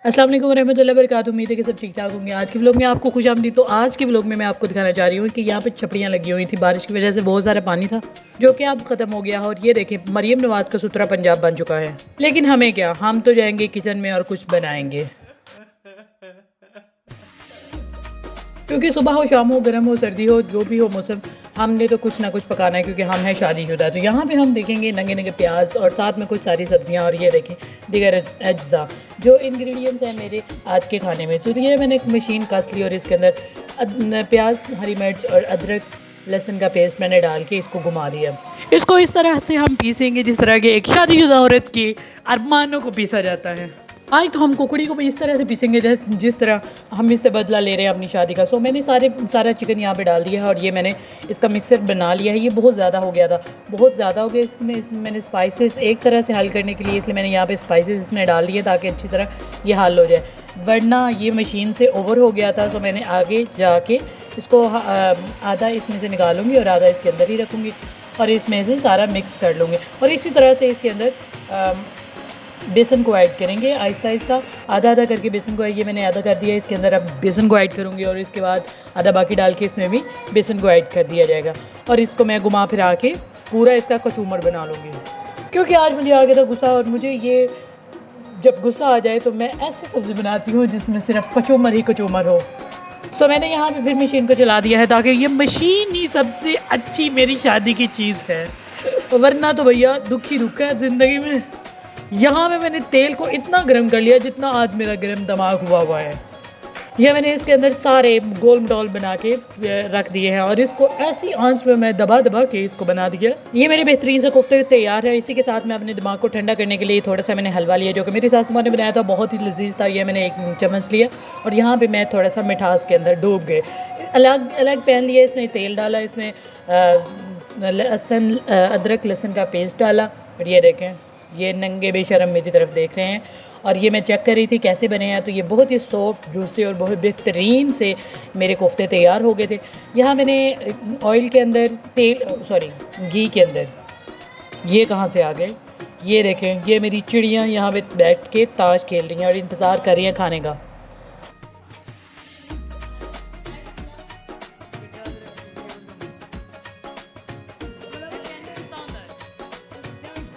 अस्सलाम वालेकुम रहमतुल्लाहि व बरकातुहू। उम्मीद है कि सब ठीक ठाक होंगे। आज के व्लॉग में आपको खुशामदीद। तो आज के व्लॉग में मैं आपको दिखाना चाह रही हूँ कि यहाँ पे छपड़ियाँ लगी हुई थी। बारिश की वजह से बहुत सारा पानी था जो कि अब ख़त्म हो गया है। और ये देखें, मरियम नवाज़ का सुथरा पंजाब बन चुका है। लेकिन हमें क्या, हम तो जाएंगे किचन में और कुछ बनाएंगे, क्योंकि सुबह हो, शाम हो, गर्म हो, सर्दी हो, जो भी हो मौसम, हमने तो कुछ ना कुछ पकाना है क्योंकि हम हैं शादीशुदा। तो यहाँ पे हम देखेंगे नंगे नंगे प्याज और साथ में कुछ सारी सब्जियाँ। और ये देखें दीगर अज्जा जो इंग्रेडिएंट्स हैं मेरे आज के खाने में। तो ये मैंने एक मशीन कस ली और इसके अंदर प्याज, हरी मिर्च और अदरक लहसुन का पेस्ट मैंने डाल के इसको घुमा दिया। इसको इस तरह से हम पीसेंगे जिस तरह के एक शादीशुदा औरत के अरमानों को पीसा जाता है। आज तो हम कुकड़ी को भी इस तरह से पीसेंगे जिस तरह हम इससे बदला ले रहे हैं अपनी शादी का। सो मैंने सारा चिकन यहाँ पे डाल दिया है और ये मैंने इसका मिक्सर बना लिया है। ये बहुत ज़्यादा हो गया था, बहुत ज़्यादा हो गया। इसमें मैंने स्पाइसेस एक तरह से हल करने के लिए इसलिए मैंने यहाँ पे स्पाइसेस इसमें डाल दिए ताकि अच्छी तरह ये हल हो जाए, वरना ये मशीन से ओवर हो गया था। सो मैंने आगे जाके इसको आधा इसमें से निकालूंगी और आधा इसके अंदर ही रखूँगी और इसमें से सारा मिक्स कर लूँगी। और इसी तरह से इसके अंदर बेसन को ऐड करेंगे आहिस्ता आहिस्ता, आधा आधा करके बेसन को। ये मैंने आधा कर दिया, इसके अंदर अब बेसन को ऐड करूँगी और इसके बाद आधा बाकी डाल के इसमें भी बेसन को ऐड कर दिया जाएगा। और इसको मैं घुमा फिरा के पूरा इसका कचूमर बना लूँगी, क्योंकि आज मुझे आ गया था गुस्सा। और मुझे ये जब गुस्सा आ जाए तो मैं ऐसी सब्ज़ी बनाती हूँ जिसमें सिर्फ कचूमर ही कचूमर हो। सो मैंने यहाँ पर फिर मशीन को चला दिया है ताकि ये मशीन ही सबसे अच्छी मेरी शादी की चीज़ है, वरना तो भैया दुख ही दुख है ज़िंदगी में। यहाँ पे मैंने तेल को इतना गर्म कर लिया जितना आज मेरा गर्म दिमाग हुआ है। यह मैंने इसके अंदर सारे गोल मटोल बना के रख दिए हैं और इसको ऐसी आंच पे मैं दबा दबा के इसको बना दिया। ये मेरे बेहतरीन से कोफ्ते तैयार है। इसी के साथ मैं अपने दिमाग को ठंडा करने के लिए थोड़ा सा मैंने हलवा लिया जो कि मेरी सासू माँ ने बनाया था, बहुत ही लजीज था। ये मैंने एक चम्मच लिया और यहाँ पर मैं थोड़ा सा मिठास के अंदर डूब गए। अलग अलग पैन लिया, इसमें तेल डाला, इसमें लहसुन अदरक लहसुन का पेस्ट डाला। और ये देखें, ये नंगे बेशरम मेरी तरफ देख रहे हैं। और ये मैं चेक कर रही थी कैसे बने हैं, तो ये बहुत ही सॉफ्ट, जूसी और बहुत बेहतरीन से मेरे कोफ्ते तैयार हो गए थे। यहाँ मैंने ऑयल के अंदर घी के अंदर, ये कहाँ से आ गए, ये देखें, ये मेरी चिड़ियाँ यहाँ पे बैठ के ताश खेल रही हैं और इंतज़ार कर रही हैं खाने का।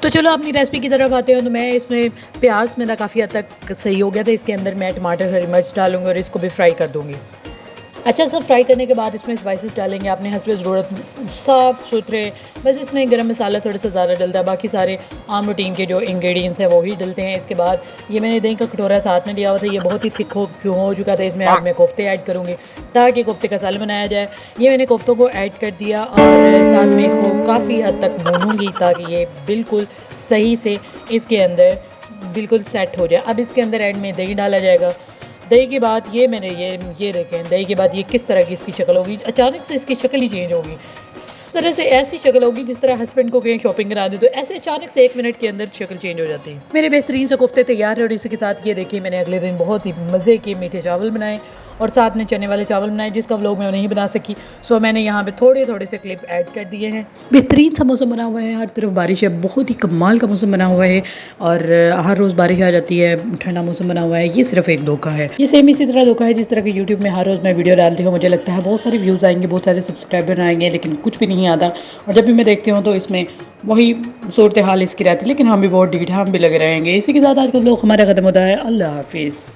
तो चलो अपनी रेसिपी की तरफ आते हैं। तो मैं इसमें प्याज मेरा काफ़ी हद तक सही हो गया था, इसके अंदर मैं टमाटर, हरी मिर्च डालूंगी और इसको भी फ्राई कर दूंगी। अच्छा, सब फ्राई करने के बाद इसमें स्पाइसेस डालेंगे अपने हस्बे ज़रूरत, साफ़ सुथरे। बस इसमें गरम मसाला थोड़ा सा ज़्यादा डलता है, बाकी सारे आम रूटीन के जो इंग्रेडिएंट्स हैं वो ही डलते हैं। इसके बाद ये मैंने दही का कटोरा साथ में लिया हुआ था, ये बहुत ही थिक हो चुका था। इसमें अब मैं कोफ्ते ऐड करूँगी ताकि कोफ्ते का सालन बनाया जाए। ये मैंने कोफ्तों को ऐड कर दिया और साथ में इसको काफ़ी हद तक भूनूँगी ताकि ये बिल्कुल सही से इसके अंदर बिल्कुल सेट हो जाए। अब इसके अंदर एंड में दही डाला जाएगा। दही के बाद ये मैंने ये देखें, दही के बाद ये किस तरह की इसकी शक्ल होगी। अचानक से इसकी शक्ल ही चेंज होगी, इस तरह से ऐसी शक्ल होगी जिस तरह हस्बैंड को कहीं शॉपिंग करा दे तो ऐसे अचानक से 1 मिनट के अंदर शक्ल चेंज हो जाती है। मेरे बेहतरीन से कोफ्ते तैयार है और इसी के साथ ये देखिए मैंने अगले दिन बहुत ही मज़े के मीठे चावल बनाए और साथ में चने वाले चावल बनाए जिसका व्लॉग मैं नहीं बना सकी। सो मैंने यहाँ पे थोड़े थोड़े से क्लिप ऐड कर दिए हैं। बेहतरीन सा मौसम बना हुआ है, हर तरफ बारिश है, बहुत ही कमाल का मौसम बना हुआ है और हर रोज़ बारिश आ जाती है, ठंडा मौसम बना हुआ है। ये सिर्फ एक धोखा है, ये सेम इसी तरह धोखा है जिस तरह की यूट्यूब में हर रोज़ मैं वीडियो डालती हूँ, मुझे लगता है बहुत सारे व्यूज़ आएंगे, बहुत सारे सब्सक्राइबर आएंगे, लेकिन कुछ भी नहीं आता। और जब भी मैं देखती हूँ तो इसमें वही सूरत हाल इसकी रहती है, लेकिन हम भी बहुत ढीठ हैं, हम भी लगे रहेंगे। इसी के साथ आज का व्लॉग हमारा ख़त्म होता है। अल्लाह हाफिज़।